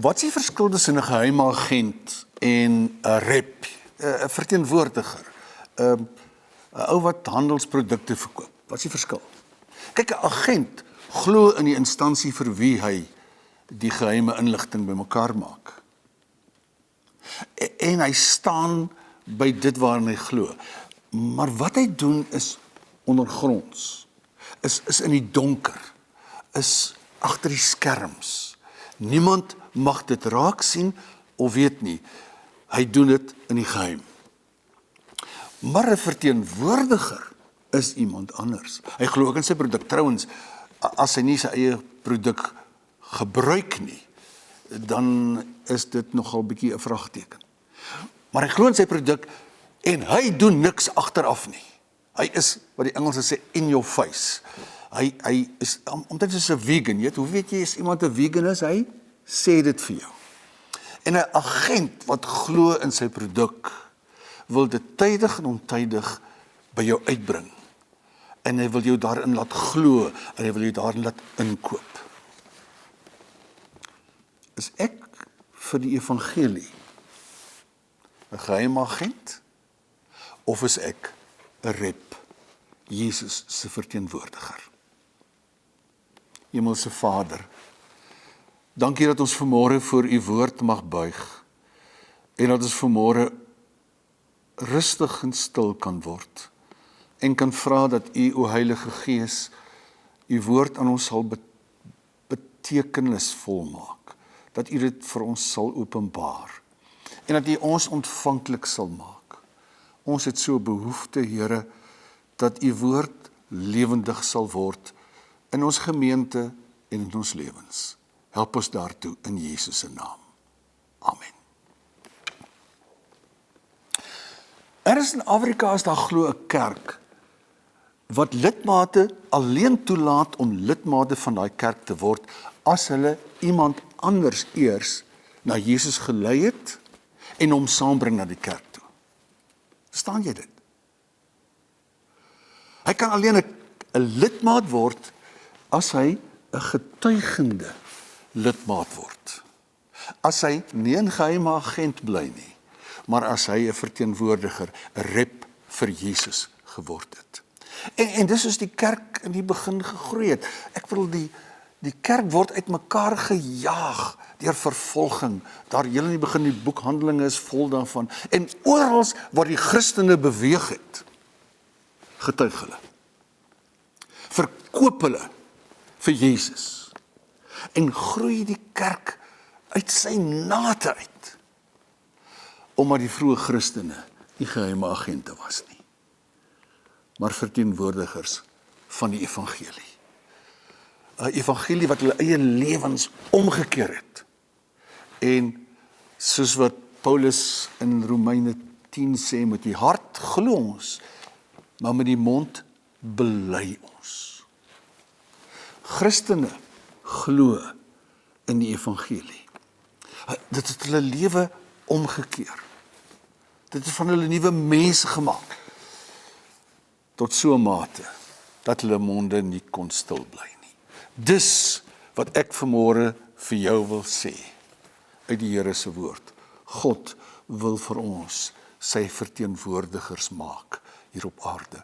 Wat is die verskil tussen 'n geheime agent en 'n rep, 'n verteenwoordiger, 'n ou wat handelsprodukte verkoop? Wat is die verskil? Kyk, 'n agent glo in die instansie vir wie hy die geheime inligting bymekaar maak. En hy staan by dit waarin hy glo. Maar wat hy doen is ondergronds, is in die donker, is agter die skerms. Niemand mag dit raak sien of weet nie. Hy doen dit in die geheim. Maar 'n verteenwoordiger is iemand anders. Hy glo ook in sy produk. Trouwens, as hy nie sy eie produk gebruik nie, dan is dit nogal bietjie 'n vraagteken. Maar hy glo in sy produk en hy doen niks agteraf nie. Hy is, wat die Engelse sê, in your face. Hy is omtrent soos 'n vegan. Hoe weet jy as iemand 'n vegan is? Hy sê dit vir jou. En 'n agent wat glo in sy produk wil dit tydig en ontydig by jou uitbring. En hy wil jou daarin laat glo en hy wil jou daarin laat inkoop. Is ek vir die evangelie 'n geheime agent of is ek 'n rep, Jesus se verteenwoordiger? Hemelse Vader, dankie dat ons vanmôre voor u woord mag buig en dat ons vanmôre rustig en stil kan word en kan vra dat u, o Heilige Gees, u woord aan ons sal betekenisvol maak, dat u dit vir ons sal openbaar en dat u ons ontvanklik sal maak. Ons het so behoefte, Here, dat u woord lewendig sal word in ons gemeente en in ons lewens. Help ons daartoe in Jesus se naam. Amen. Ergens in Afrika is daar glo 'n kerk wat lidmate alleen toelaat om lidmate van daai kerk te word as hulle iemand anders eers na Jesus gelei het en hom saambring na die kerk toe. Verstaan jy dit? Hy kan alleen 'n lidmaat word as hy 'n getuigende lidmaat word. As hy nie 'n geheime agent bly nie, maar as hy 'n verteenwoordiger, 'n rep vir Jesus geword het. En dis is die kerk in die begin gegroei het. Ek bedoel die kerk word uitmekaar gejaag deur vervolging. Daar heel in die begin, die boek Handelinge is vol daarvan. En oral waar die Christene beweeg het, getuig hulle. Verkoop hulle vir Jesus. En groei die kerk uit sy nate uit. Omdat die vroeë Christene nie geheime agente was nie, maar verteenwoordigers van die evangelie. 'n Evangelie wat hulle eie lewens omgekeer het. En soos wat Paulus in Romeine 10 sê, met die hart glo ons, maar met die mond bely ons. Christene glo in die evangelie. Dit het hulle lewe omgekeer. Dit het van hulle nuwe mense gemaak. Tot so 'n mate dat hulle monde nie kon stil bly nie. Dis wat ek vanmôre vir jou wil sê uit die Here se woord. God wil vir ons sy verteenwoordigers maak hier op aarde.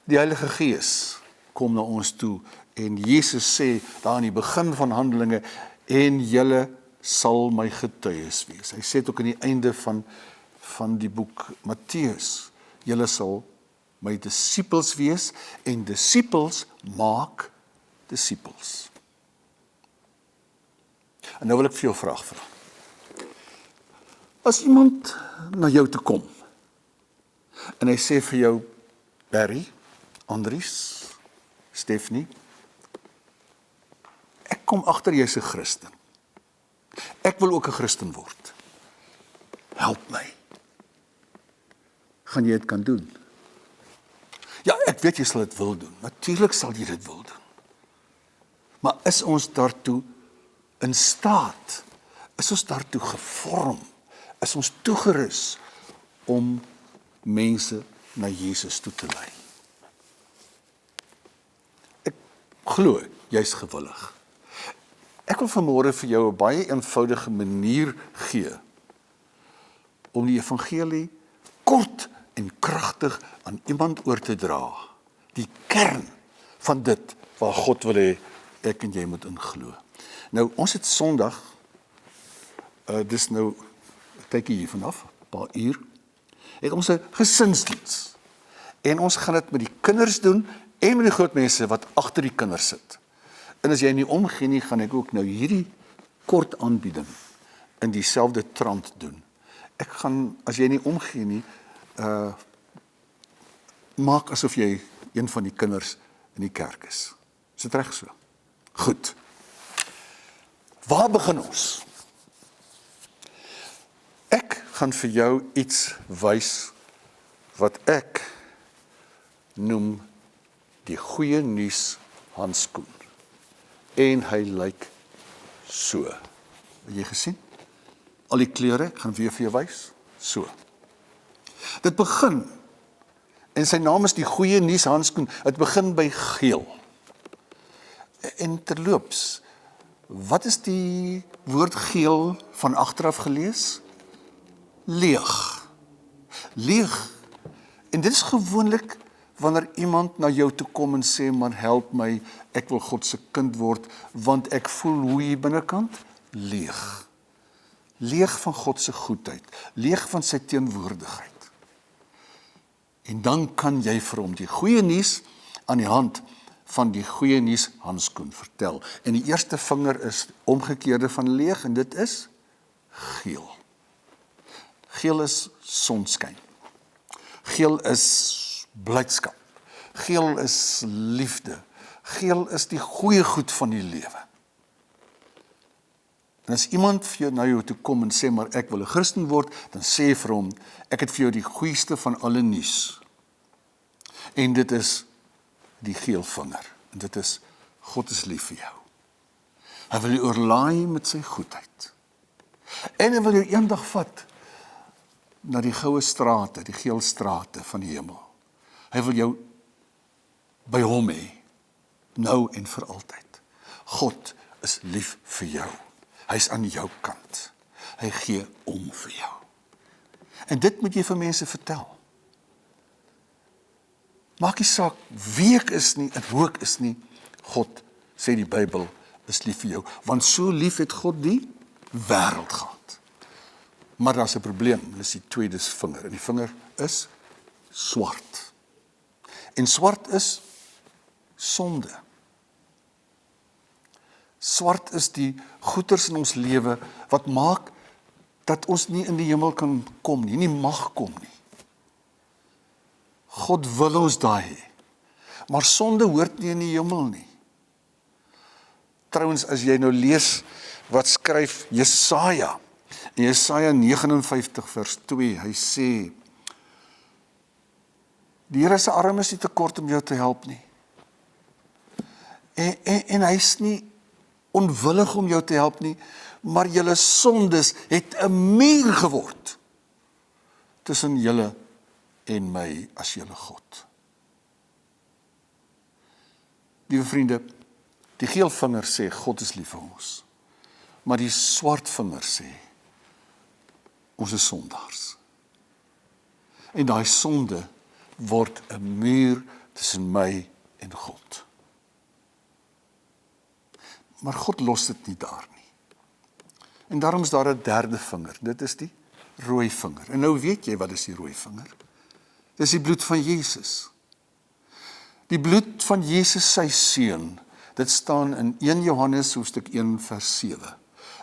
Die Heilige Gees kom na ons toe en Jesus sê daar aan die begin van Handelinge, en julle sal my getuies wees. Hy sê dit ook aan die einde van die boek Matteus, julle sal my disippels wees, en disippels maak disippels. En nou wil ek vir jou 'n vraag vra. As iemand na jou toe kom, en hy sê vir jou, Barry, Andries, Stephanie, ek kom agter jy's 'n Christen. Ek wil ook 'n Christen word. Help my. Gaan jy dit kan doen? Ja, ek weet jy sal dit wil doen. Natuurlik sal jy dit wil doen. Maar is ons daartoe in staat? Is ons daartoe gevorm? Is ons toegerus om mense na Jesus toe te lei? Ek glo jy's gewillig. Ek wil vanmôre vir jou 'n baie eenvoudige manier gee om die evangelie kort en kragtig aan iemand oor te dra. Die kern van dit waar God wil hê ek en jy moet inglo. Nou, ons het Sondag, dis nou 'n tydjie hier vanaf, 'n paar uur, het ons 'n gesinsdiens. En ons gaan dit met die kinders doen en met die groot mense wat agter die kinders sit. En as jy nie omgee nie, gaan ek ook nou hierdie kort aanbieding in dieselfde trant doen. Ek gaan, as jy nie omgee nie, maak asof jy een van die kinders in die kerk is. Is dit reg so? Goed. Waar begin ons? Ek gaan vir jou iets wys wat ek noem die goeie nuus handskoen. En hy lyk so. Het jy gesien? Al die kleure, ek gaan weer vir jou wys. So. Dit begin, en sy naam is die goeie nuus handskoen, dit begin by geel. En terloops, wat is die woord geel van agteraf gelees? Leeg. Leeg. En dit is gewoonlik wanneer iemand na jou toe kom en sê, maar help my, ek wil God se kind word, want ek voel hoe hier binnekant? Leeg. Leeg van God se goedheid, leeg van sy teenwoordigheid. En dan kan jy vir hom die goeie nuus aan die hand van die goeie nuus handskoen vertel. En die eerste vinger is omgekeerde van leeg en dit is geel. Geel is sonskyn. Geel is blydskap. Geel is liefde. Geel is die goeie goed van die lewe. En as iemand vir jou na jou toe kom en sê, maar ek wil 'n Christen word, dan sê vir hom, ek het vir jou die goeieste van alle nuus. En dit is die geel vinger. En dit is, God is lief vir jou. Hy wil jou oorlaai met sy goedheid. En hy wil jou eendag vat na die goue strate, die geel strate van die hemel. Hy wil jou by hom hê, nou en vir altyd. God is lief vir jou. Hy is aan jou kant. Hy gee om vir jou. En dit moet jy vir mense vertel. Maak nie saak wie ek is nie, en hoe ek is nie. God, sê die Bybel, is lief vir jou. Want so lief het God die wêreld gehad. Maar daar's 'n probleem, dis die tweede vinger. En die vinger is swart. En swart is sonde. Swart is die goeters in ons lewe wat maak dat ons nie in die hemel kan kom nie mag kom nie. God wil ons daai hê. Maar sonde hoort nie in die hemel nie. Trouwens, as jy nou lees wat skryf Jesaja, in Jesaja 59 vers 2, hy sê, die Here se arm is nie te kort om jou te help nie. En hy is nie onwillig om jou te help nie, maar julle sondes het 'n muur geword tussen julle en my as julle God. Liewe vriende, die geel vinger sê God is lief vir ons, maar die swart vinger sê ons is sondaars. En daai sonde word 'n muur tussen my en God. Maar God los dit nie daar nie. En daarom is daar 'n derde vinger. Dit is die rooi vinger. En nou weet jy wat is die rooi vinger? Dis die bloed van Jesus. Die bloed van Jesus sy seun. Dit staan in 1 Johannes hoofstuk 1 vers 7.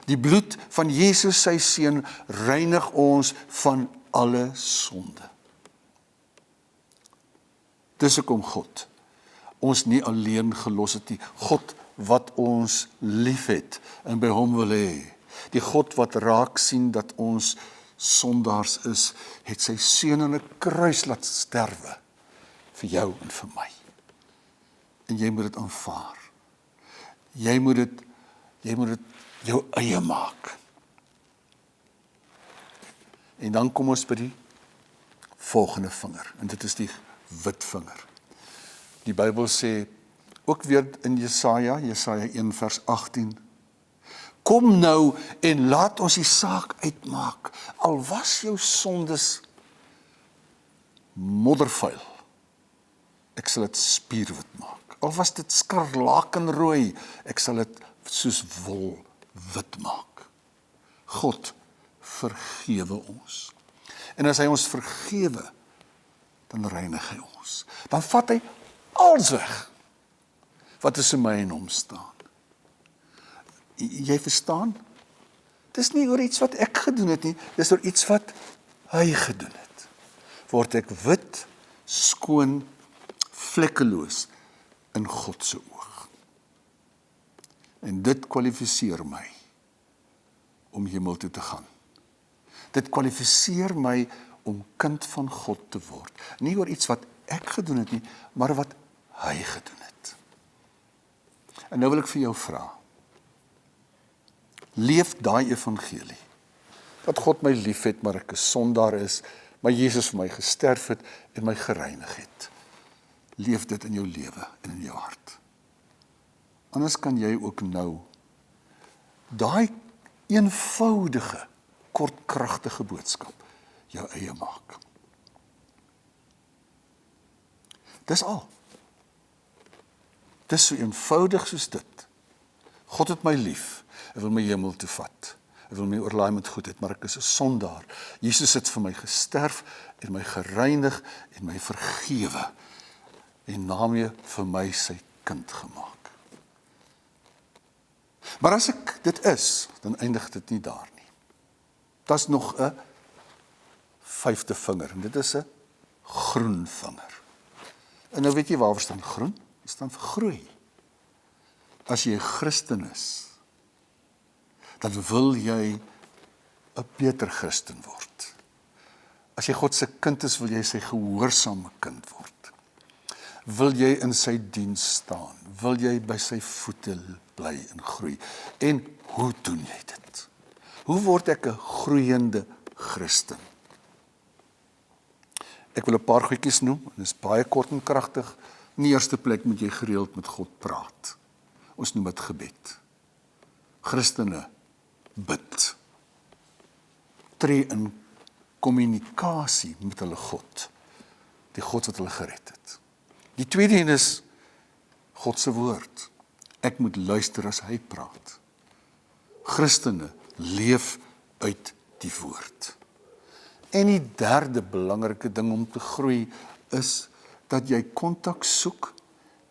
Die bloed van Jesus sy seun reinig ons van alle sonde. Dis hoekom God ons nie alleen gelos het nie. God wat ons lief het en by hom wil hê. Die God wat raak sien dat ons sondaars is, het sy seun aan 'n kruis laat sterwe vir jou en vir my. En jy moet dit aanvaar. Jy moet dit jou eie maak. En dan kom ons by die volgende vinger, en dit is die wit vinger. Die Bybel sê, ook weer in Jesaja 1 vers 18, kom nou en laat ons die saak uitmaak. Al was jou sondes moddervuil, ek sal dit spierwit maak. Al was dit skarlakenrooi, ek sal dit soos wol wit maak. God vergewe ons. En as hy ons vergewe, dan reinig hy ons. Dan vat hy alles weg wat tussen my en hom staan. Jy verstaan? Dis nie oor iets wat ek gedoen het nie, dis oor iets wat hy gedoen het. Word ek wit, skoon, vlekkeloos in God se oog. En dit kwalifiseer my om hemel toe te gaan. Dit kwalifiseer my om kind van God te word. Nie oor iets wat ek gedoen het nie, maar wat hy gedoen het. En nou wil ek vir jou vra, leef daai evangelie, dat God my lief het, maar ek 'n sondaar is, maar Jesus vir my gesterf het en my gereinig het. Leef dit in jou lewe en in jou hart. Anders kan jy ook nou daai eenvoudige, kortkragtige boodskap jou eie maak. Dis al. Dis so eenvoudig soos dit. God het my lief, hy wil my hemel toe vat. Hy wil my oorlaai met goedheid, maar ek is 'n sondaar. Jesus het vir my gesterf en my gereinig en my vergewe en daarmee vir my sy kind gemaak. Maar as ek dit is, dan eindig dit nie daar nie. Daar's nog 'n 5de vinger en dit is 'n groen vinger. En nou weet jy waarvoor staan groen? Dit staan vir groei. As jy 'n Christen is, dan wil jy 'n beter Christen word. As jy God se kind is, wil jy sy gehoorsame kind word. Wil jy in sy diens staan? Wil jy by sy voete bly en groei? En hoe doen jy dit? Hoe word ek 'n groeiende Christen? Ek wil 'n paar goedjies noem, en dit is baie kort en kragtig. In die eerste plek moet jy gereeld met God praat. Ons noem dit gebed. Christene bid. Tree in kommunikasie met hulle God, die God wat hulle gered het. Die tweede een is God se woord. Ek moet luister as hy praat. Christene leef uit die woord. En die derde belangrike ding om te groei is dat jy kontak soek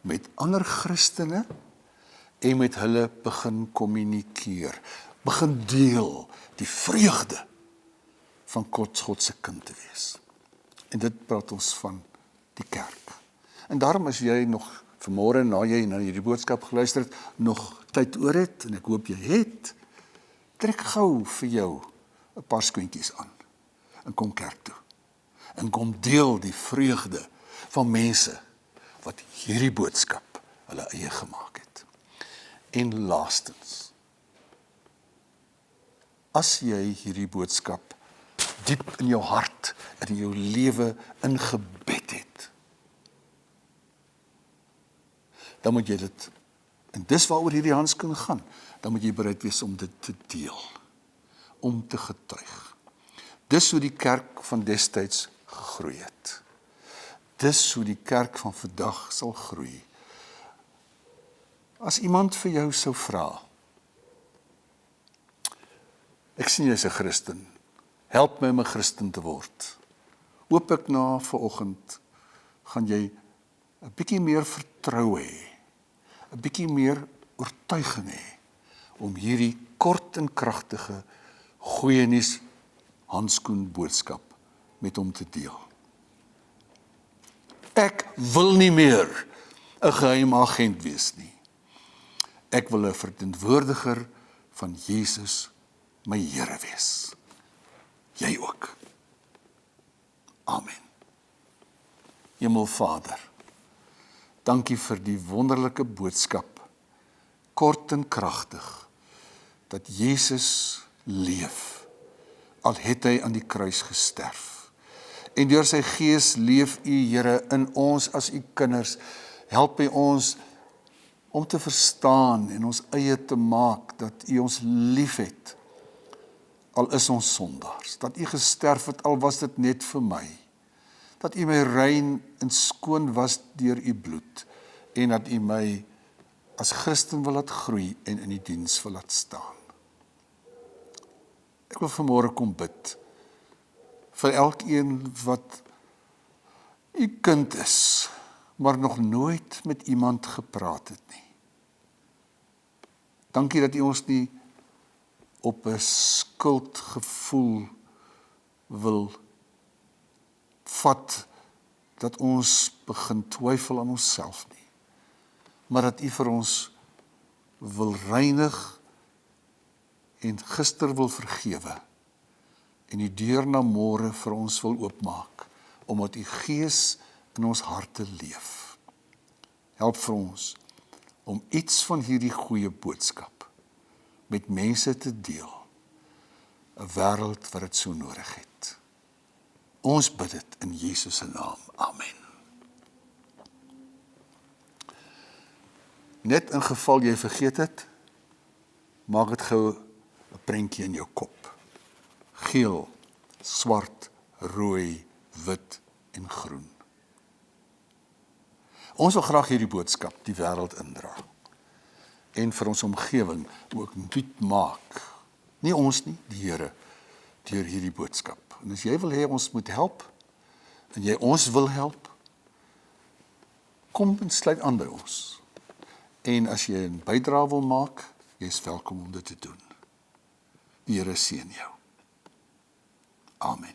met ander Christene en met hulle begin kommunikeer. Begin deel die vreugde van God se kind te wees. En dit praat ons van die kerk. En daarom as jy nog vanmôre na jy na hierdie boodskap geluister het, nog tyd oor het, en ek hoop jy het, trek gou vir jou 'n paar skoentjies aan en kom kerk toe. En kom deel die vreugde van mense wat hierdie boodskap hulle eie gemaak het. En laastens, as jy hierdie boodskap diep in jou hart en in jou lewe ingebed het, dan moet jy dit, en dis waaroor hierdie handskoen gaan, dan moet jy bereid wees om dit te deel, om te getuig. Dis hoe die kerk van destyds gegroei het. Dis hoe die kerk van vandag sal groei. As iemand vir jou sou vra, ek sien jy's 'n Christen, help my om 'n Christen te word. Hoop ek na vanoggend gaan jy 'n bietjie meer vertroue hê, 'n bietjie meer oortuiging hê om hierdie kort en kragtige goeie nuus handskoen boodskap met hom te deel. Ek wil nie meer 'n geheim agent wees nie. Ek wil 'n verteenwoordiger van Jesus, my Here wees. Jy ook. Amen. Hemelvader, dankie vir die wonderlike boodskap, kort en kragtig, dat Jesus leef, al het hy aan die kruis gesterf. En deur sy Gees leef U, Here, in ons as U kinders. Help my ons om te verstaan en ons eie te maak dat U ons liefhet, al is ons sondaars, dat U gesterf het, al was dit net vir my, dat U my rein en skoon was deur U bloed, en dat U my as Christen wil laat groei en in die diens wil laat staan. Ek wil vanmôre kom bid vir elkeen wat U kind is, maar nog nooit met iemand gepraat het nie. Dankie dat U ons nie op 'n skuldgevoel wil vat, dat ons begin twyfel aan onsself nie, maar dat U vir ons wil reinig en gister wil vergewe en die deur na môre vir ons wil oopmaak, omdat U Gees in ons harte leef. Help vir ons om iets van hierdie goeie boodskap met mense te deel, 'n wêreld wat dit so nodig het. Ons bid dit in Jesus se naam. Amen. Net in geval jy vergeet het, maak dit gou 'n prentjie in jou kop. Geel, swart, rooi, wit en groen. Ons wil graag hierdie boodskap die wêreld indra en vir ons omgewing ook nuut maak. Nie ons nie, die Here, deur hierdie boodskap. En as jy wil hê ons moet help, en jy ons wil help, kom en sluit aan by ons. En as jy 'n bydrae wil maak, jy is welkom om dit te doen. Die Here seën jou. Amen.